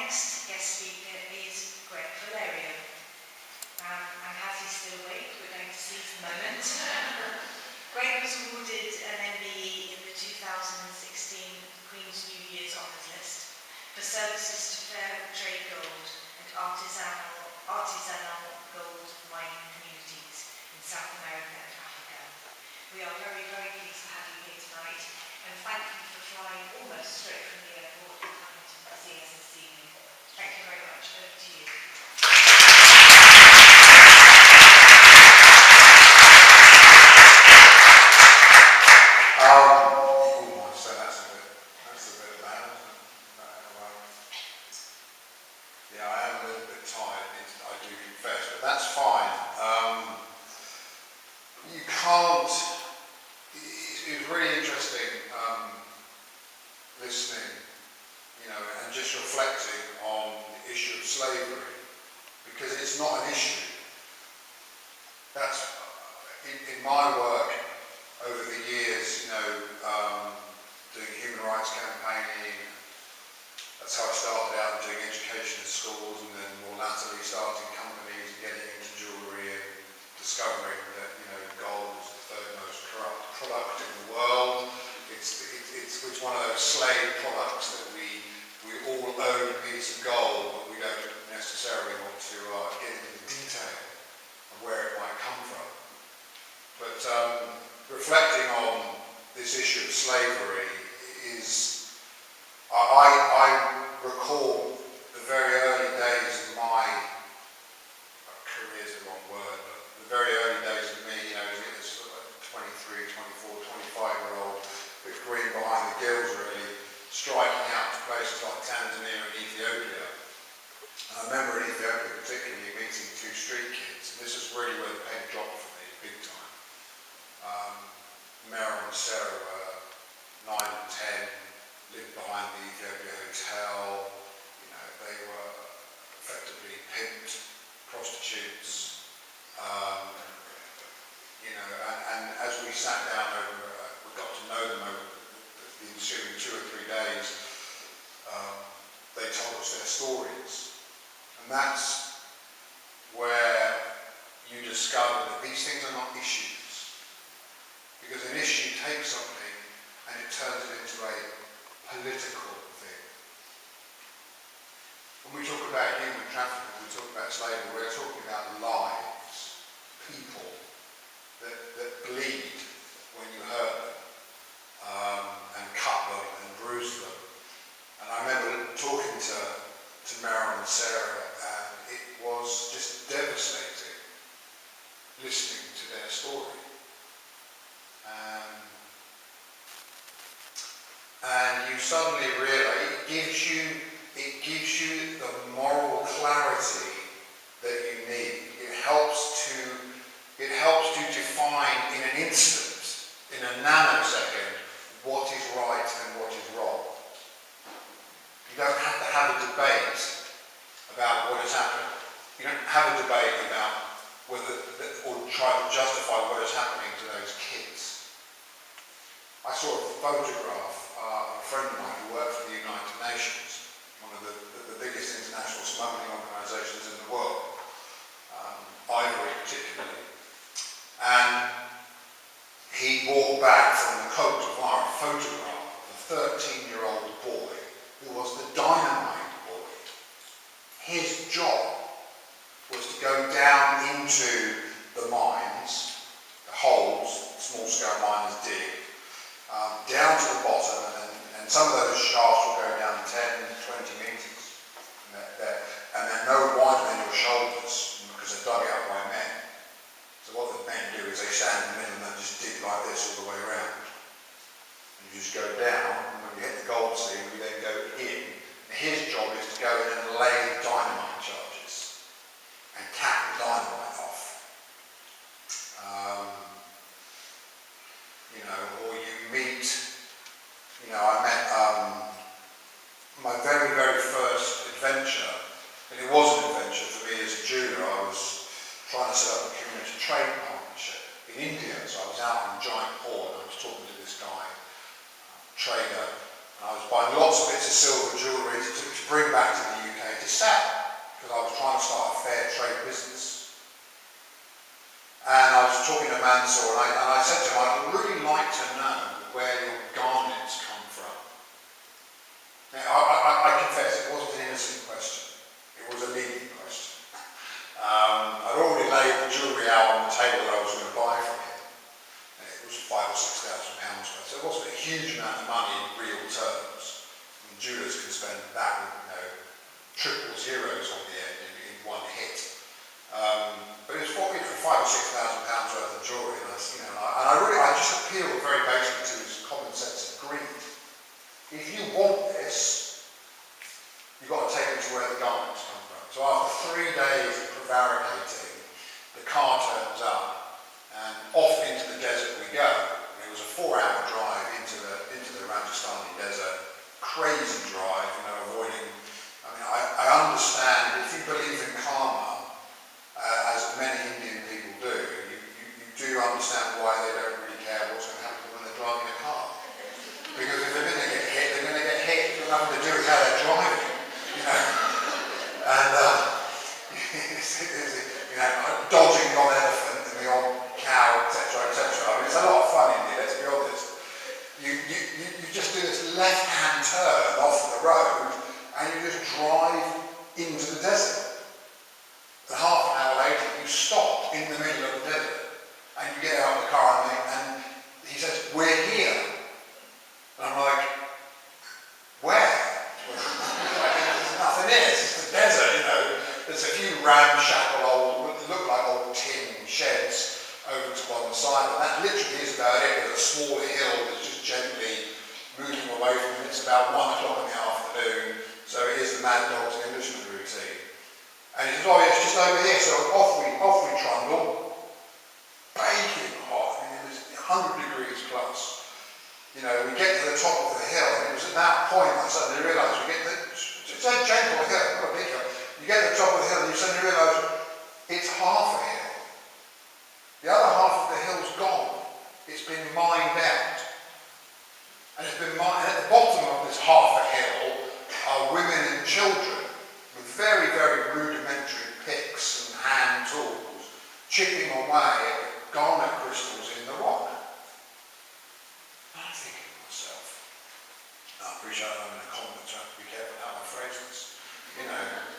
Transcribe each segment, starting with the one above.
next guest speaker is Valerio. And as he's still awake, we're going to seize the moment. Greg was awarded an MBE in the 2016 Queen's New Year's Honours List for services to Fairtrade Gold and artisanal gold mining communities in South America and Africa. We are very, very pleased to have you here tonight, and thank you for flying almost straight from the airport and coming to see us this evening. Thank you very much. Over to you. Reflecting on this issue of slavery is, I recall the very early days of my career is the wrong word, but the very early days of me, as sort of a 23, 24, 25-year-old, with green behind the gills really, striking out to places like Tanzania and Ethiopia. And I remember in Ethiopia particularly meeting two street kids, and this is really where the pen dropped for me, big time. Meryl and Sarah were 9 and 10, lived behind the Ethiopia Hotel. They were effectively pimped prostitutes. And as we sat down we got to know them over the ensuing 2 or 3 days. They told us their stories, and that's where you discover that these things are not issues. Because an issue takes something and it turns it into a political thing. When we talk about human trafficking, we talk about slavery, we're talking about lives, people that bleed when you hurt them, and cut them and bruise them. And I remember talking to Meryl and Sarah, and it was just devastating listening to their story. And you suddenly realise it gives you the moral clarity that you need. It helps to define in an instant, in a nanosecond, what is right and what is wrong. You don't have to have a debate about what is happening. You don't have a debate about whether, or try to justify what is happening to those kids. I saw a photograph of a friend of mine who worked for the United Nations, one of the biggest international smuggling organisations in the world, Ivory particularly. And he brought back from the Côte d'Ivoire a photograph of a 13-year-old boy who was the dynamite boy. His job was to go down into the mines, the holes small-scale miners dig, down to the bottom, and some of those shafts will go down 10, 20 metres. And they're no wider than your shoulders because they're dug out by men. So what the men do is they stand in the middle and they just dig like this all the way around. And you just go down, and when you hit the gold seam, you then go in. And his job is to go in and lay the dynamite charges and cap the dynamite off. Or you meet, I met my very, very first adventure, and it was an adventure for me as a junior. I was trying to set up a community trade partnership in India, so I was out in Jaipur and I was talking to this guy, trader, and I was buying lots of bits of silver jewellery to bring back to the UK to sell, because I was trying to start a fair trade business. And I was talking to Mansour, and I said to him, I'd really like to know where your garnets come from. Now, I confess, it wasn't an innocent question. It was a leading question. I'd already laid the jewellery out on the table that I was going to buy from him. And it was £5,000 or £6,000 worth. So it wasn't a huge amount of money in real terms. I mean, jewellers can spend that with, triple zeros on the end in one hit. But it was £5,000 or £6,000 worth of jewellery, and I just appealed very basically to his common sense of greed. If you want this, you've got to take it to where the garments come from. So after 3 days of prevaricating, the car turns up, and off into the desert we go. And it was a 4-hour drive into the Rajasthani desert, crazy drive, avoiding. I understand if you believe in karma, as many Indian people do, you do understand why they don't really care what's going to happen when they're driving a car. Because if they're going to get hit, they're going to get hit. It's got nothing to do with how they're driving, And dodging the odd elephant and the odd cow, etc., etc. I mean, it's a lot of fun in here. Let's be honest. You just do this left-hand turn off the road, and you just drive into the desert. And half an hour later, you stop in the middle of the desert, and you get out of the car, and he says, "We're here." And I'm like, "Where?" There's nothing there. It's just the desert, There's a few ramshackle look like old tin sheds over to one side, and that literally is about it. There's a small hill that's just gently moving away from it. It's about 1 o'clock in the afternoon. So it is the Mad Dogs Englishman routine. And he says, "Oh yeah, it's just over here." So off we trundle. Baking hot. I mean, it was 100 degrees plus. We get to the top of the hill, and it was at that point I suddenly realised it's a gentle hill, not a big hill. You get to the top of the hill, and you suddenly realise it's half a hill. The other half of the hill's gone. It's been mined out. And it's been mined. At the bottom of this half a hill are women and children with very, very rudimentary picks and hand tools, chipping away at the garnet crystals in the rock. And I'm thinking to myself, I appreciate I'm in a convent, so I have to be careful how I phrase this.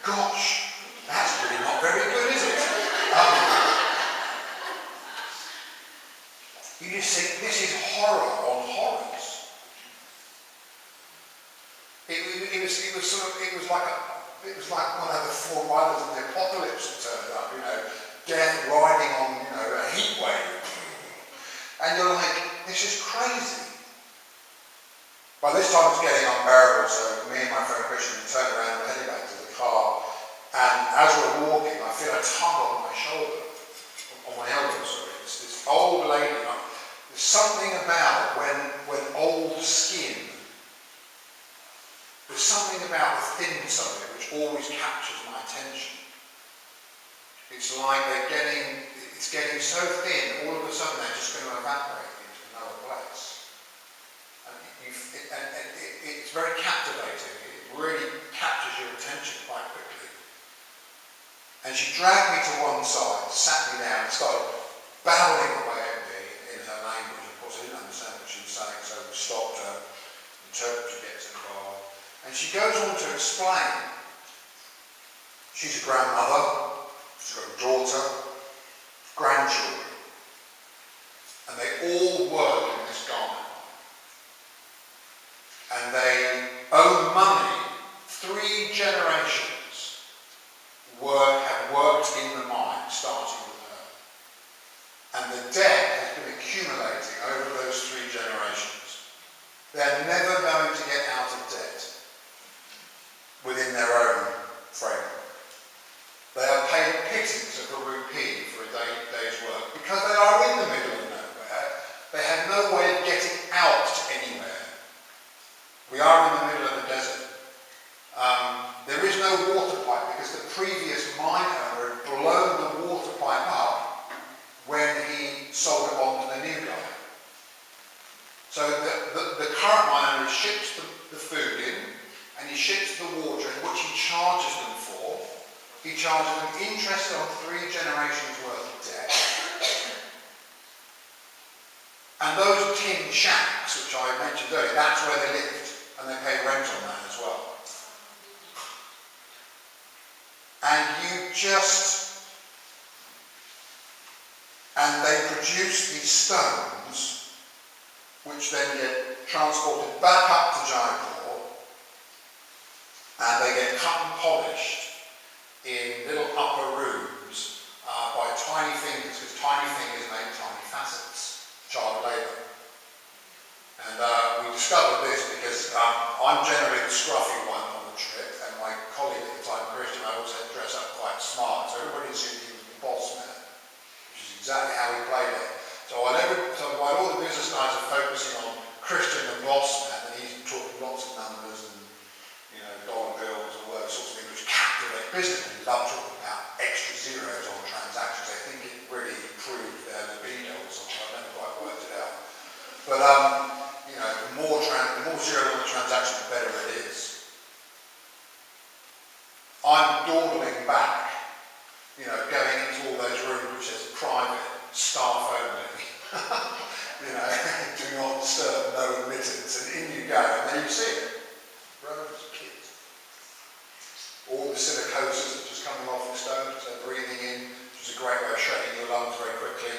Gosh, that's really not very good, is it? You just think, this is horror on horrors. It was like one of the 4 riders of the apocalypse that turned up, death riding on, a heat wave. And you're like, this is crazy. By this time it's getting unbearable, so me and my friend Christian turn around and heading back to the car, and as we're walking, I feel a tug on my shoulder, on my elbow, sorry. It's this old lady. There's something about when old skin, there's something about the thinness of it which always captures my attention. It's like it's getting so thin, all of a sudden they're just going to evaporate into another place. And it's very captivating. It really captures your attention quite quickly. And she dragged me to one side, sat me down, and started babbling away at me in her language. Of course, I didn't understand what she was saying, so we stopped her. The interpreter gets involved. And she goes on to explain. She's a grandmother, she's got a daughter, grandchildren. And they all work in this garment mine. And they owe money. 3 generations have worked in the mine, starting with her. And the debt has been accumulating over those 3 generations. They're never going to get out of debt within their own framework. They are paid a pittance of a rupee for a day's work because they are in the middle of nowhere. They have no way of getting out to anywhere. We are in the middle of the desert. There is no water pipe because the previous mine owner had blown the water pipe up when he sold it on to the new guy. So the current mine owner ships the food in, and he ships the water, which he charges them for. He charges them interest on 3 generations worth of debt. And those tin shacks, which I mentioned earlier, that's where they lived, and they paid rent on that as well. And and they produce these stones, which then get transported back up to Jaipur, and they get cut and polished in little upper rooms by tiny fingers, because tiny fingers make tiny facets, child labour. And we discovered this because I'm generally the scruffy one on the trip, and my colleague at the time, Christian, I always had to dress up quite smart, so everybody assumed he was the boss man, which is exactly how he played it. So while all the business guys are focusing on Christian the boss man, and he's talking lots of numbers and dollar bills and all those sorts of things which captivate businessmen. Who love talking about extra zeros on transactions. They think it really improved their libido or something. I've never quite worked it out. But the more zeros on the transaction, the better it is. I'm dawdling back, going into all those rooms which says private, staff only. Do not disturb, no admittance, and in you go, and then you see it. Rows of kids. All the silicosis that's just coming off the stone, which they're breathing in, which is a great way of shredding your lungs very quickly.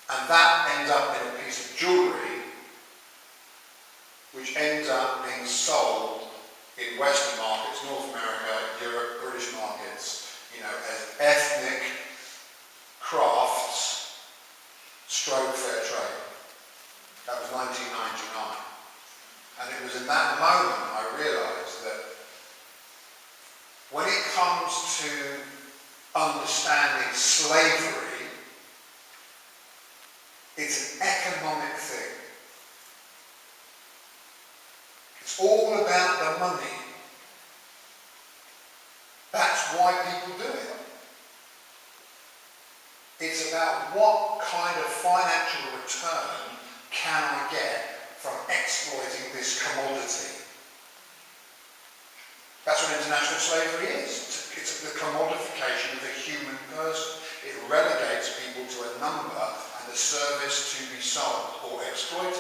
And that ends up in a piece of jewellery, which ends up being sold in Western markets, North America, Europe, British markets, as ethnic crafts, stroke fair trade. That was 1999. And it was in that moment I realised that when it comes to understanding slavery, it's an economic thing. It's all about the money. That's why people do it. It's about what kind of financial return can I get from exploiting this commodity. That's what international slavery is. It's the commodification of the human person. It relegates people to a number and a service to be sold or exploited.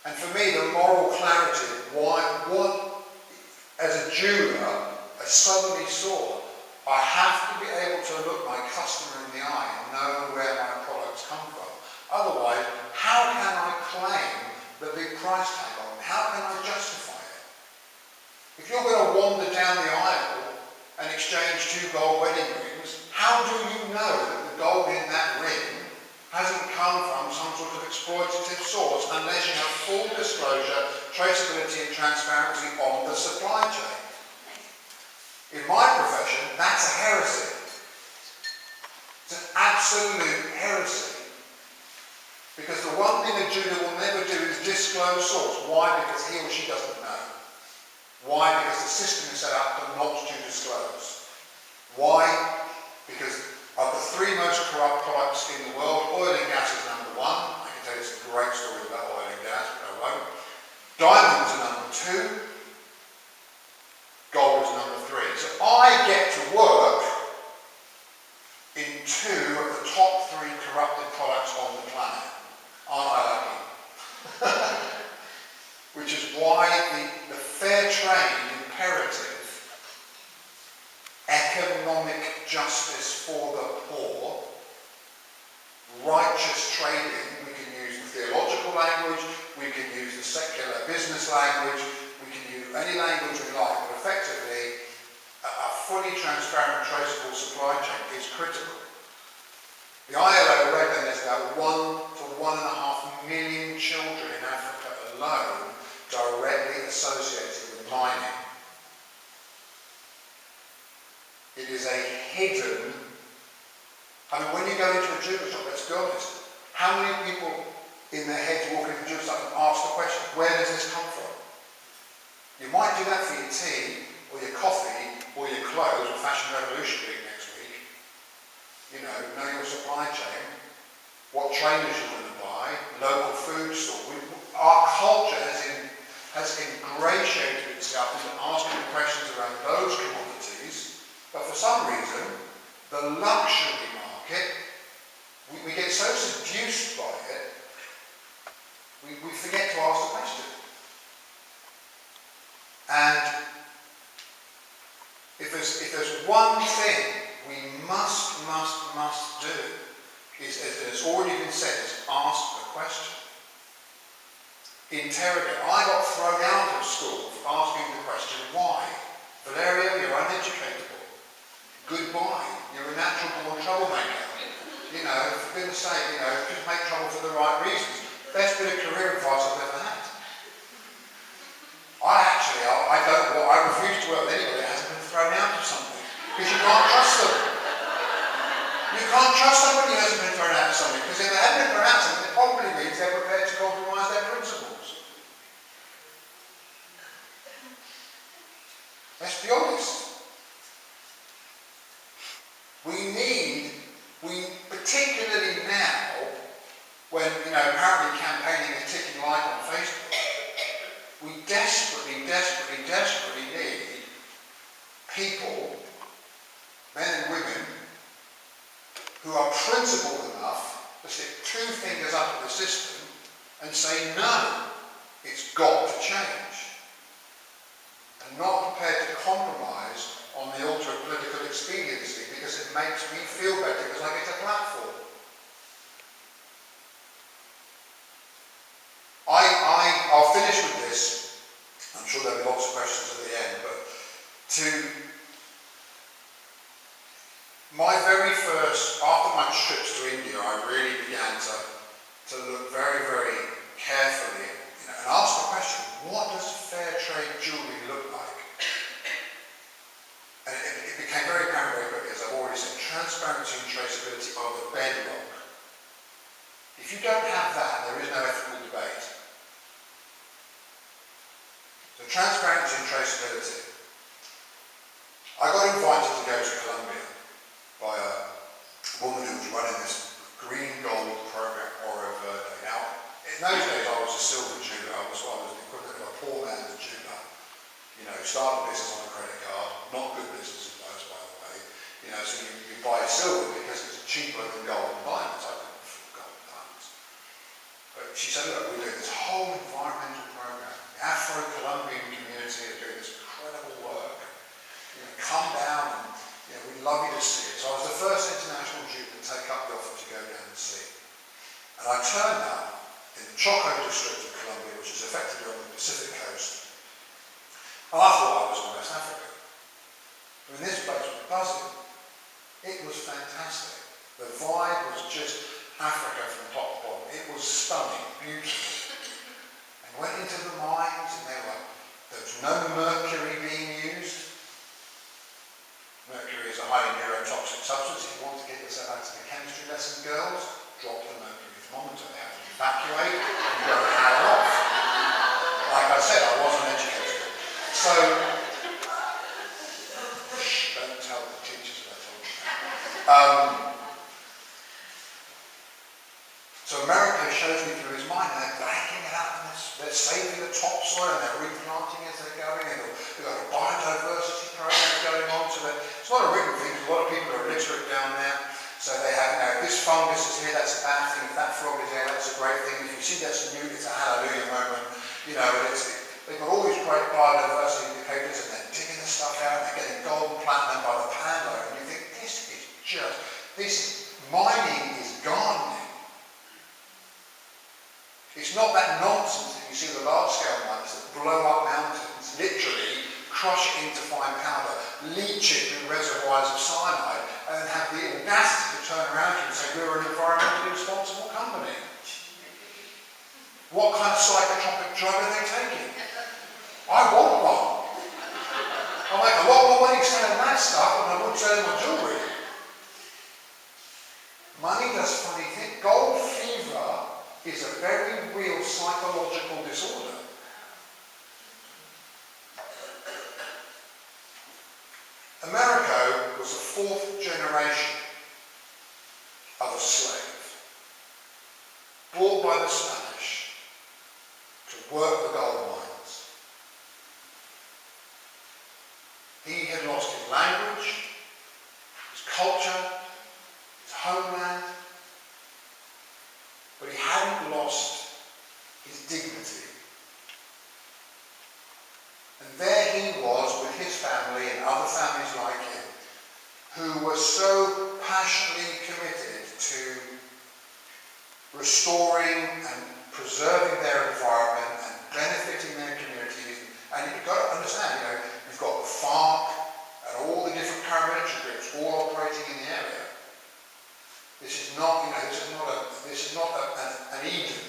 And for me, the moral clarity, as a jeweler, I suddenly saw I have to be able to look my customer in the eye and know where my products come from. Otherwise, how can I claim the big price tag on them? How can I justify it? If you're going to wander down the aisle and exchange 2 gold wedding rings, how do you know that the gold in that ring hasn't come from some sort of exploitative source unless you have full disclosure, traceability and transparency on the supply chain? In my profession, that's a heresy. It's an absolute heresy. Because the one thing a jeweler will never do is disclose source. Why? Because he or she doesn't know. Why? Because the system is set up not to disclose. Why? Because of the 3 most corrupt products in the world, oil and gas is number 1. I can tell you some great stories about oil and gas, but I won't. Diamonds are number 2. Gold is number 3. So I get to work in 2 of the top 3 corrupted products on the planet. Aren't I lucky? Which is why the fair trade imperative, economic justice for the poor, righteous trading, we can use the theological language, we can use the secular business language, we can use any language we like, but effectively a fully transparent traceable supply chain is critical. The ILO reckon there's about 1 to 1.5 million children in Africa alone directly associated with mining. It is a hidden... when you go into a jewellery shop, let's be honest, how many people in their heads walk into a jewellery shop and ask the question, where does this come from? You might do that for your tea, or your coffee, or your clothes, or Fashion Revolution week next week. Know your supply chain, what trainers you're going to buy, local food store. Our culture has ingratiated itself into asking questions around those commodities, but for some reason, the luxury market, we get so seduced by it, we forget to ask the question. And if there's one thing we must do, is, as it's already been said, is ask the question. Interrogate. I got thrown out of school for asking the question, why? Valerio, you're uneducatable. Goodbye. You're a natural born troublemaker. You know, for goodness sake, just make trouble for the right reasons. Best bit of career advice I've ever had. I refuse to work with anybody that hasn't been thrown out of something. Because you can't trust them. You can't trust somebody who hasn't been thrown out of something, because if they haven't been thrown out of something, it probably means they're prepared to compromise their principles. Let's be honest. Particularly now, when apparently campaigning is ticking like on Facebook, we desperately need people, men and women, who are principled enough to stick 2 fingers up at the system and say, no, it's got to change. And not prepared to compromise on the altar of political expediency because it makes me feel better because I get a platform. I'll finish with this. I'm sure there'll be lots of questions at the end, but my very first, after my trips to India, I really began to look very, very carefully and ask the question, what does Fairtrade jewellery look like? And it became very apparent very quickly, as I've already said, transparency and traceability are the bedrock. If you don't have that, there is no ethical debate. So transparency and traceability. I got invited to go to Colombia by a woman who was running this green gold program, Oro Verde. Now, in those days I was a silver jeweler. I was the equivalent of a poor man's jeweler. Started a business on a credit card, not good business in those, by the way. So you buy silver because it's cheaper than gold and diamonds. I couldn't afford gold and diamonds. But she said, look, we're doing this whole environmental program. The Afro-Colombian community are doing this incredible work. Come down and we'd love you to see it. So I was the first international Jew to take up the offer to go down and see. And I turned up in the Choco district of Colombia, which is effectively on the Pacific coast. And I thought I was in West Africa. This place was buzzing. It was fantastic. The vibe was just Africa from top to bottom. It was stunning, beautiful. And went into the mines and there was no mercury being used. Mercury is a highly neurotoxic substance. If you want to get yourself out of the chemistry lesson, girls, drop the mercury thermometer. They have to evacuate and go an hour off. Like I said, I wasn't educated. So, don't tell the teachers what I told you. So America shows me through his mind, and they're blanking it out, and they're saving the topsoil, and they're replanting as they're going, and they've got a biodiversity program going on, so that it's not a written thing, because a lot of people are illiterate down there, so they have, if this fungus is here, that's a bad thing, if that frog is there, that's a great thing, if you see that's new, it's a hallelujah moment, they've got all these great biodiversity indicators, and they're digging the stuff out, and they're getting gold and platinum by the pound, and you think, mining is gardening. It's not that nonsense that you see the large-scale miners that blow up mountains, literally crush it into fine powder, leach it in reservoirs of cyanide, and then have the audacity to turn around to you and say, we're an environmentally responsible company. What kind of psychotropic drug are they taking? I want one. I make a lot more money selling that stuff than I would selling my jewellery. Money does funny things. Gold fever is a very real psychological disorder. Americo was the 4th generation of a slave. brought by the Spanish to work the gold mines. He had lost his language, his culture, his homeland, but he hadn't lost his dignity. And there he was with his family and other families like him, who were so passionately committed to restoring and preserving their environment and benefiting their communities. And you've got to understand, you've got the FARC and all the different paramilitary groups all operating in the area. This is not, an Eden.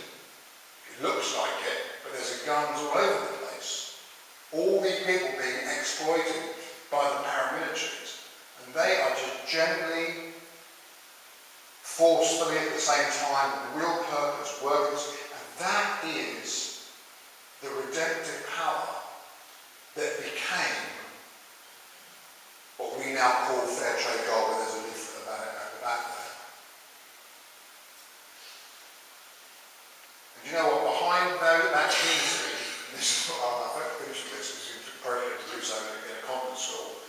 It looks like it, but there's guns all over the place. All these people being exploited by the paramilitaries, and they are just gently, forcefully at the same time, with real purpose, workers, and that is the redemptive power that became what we now call Fairtrade Gold, where there's a leaflet about it at the back there. And you know what, behind that community, this is what I hope to finish with this, because it's appropriate to do so in a convent school,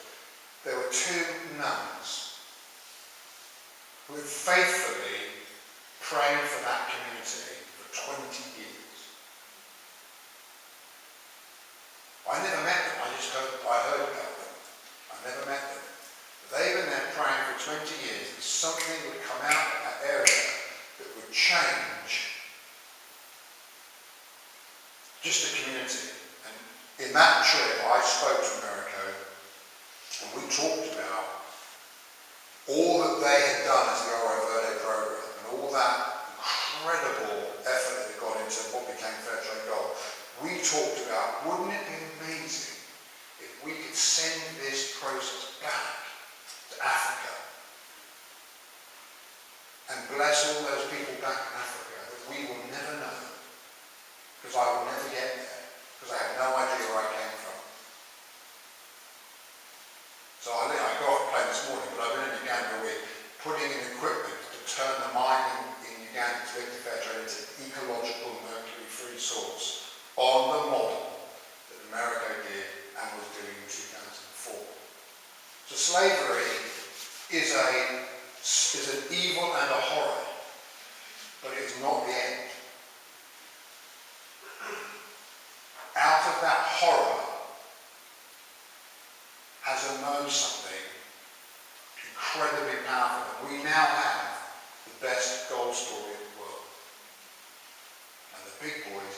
there were two nuns who had faithfully prayed for that community for 20 years. I never met them, I heard about them. I never met them. But they've been there praying for 20 years that something would come out of that area that would change just the community. And in that trip I spoke to America and we talked about all that they had done as the Oro Verde program and all that incredible effort that had gone into what became Fairtrade Gold. We talked about, wouldn't it be amazing if we could send this process back to Africa and bless all those people back in Africa that we will never know, because I will never get there, because I have no idea where I came from. So I got off the plane this morning, but I've been in Uganda a week, putting in equipment to turn the mine in Uganda to Victor Fairtrade into ecological mercury-free source on the model that America did and was doing in 2004. So slavery is an evil and a horror, but it is not the end. Out of that horror has emerged something incredibly powerful. We now have the best gold story in the world. And the big boys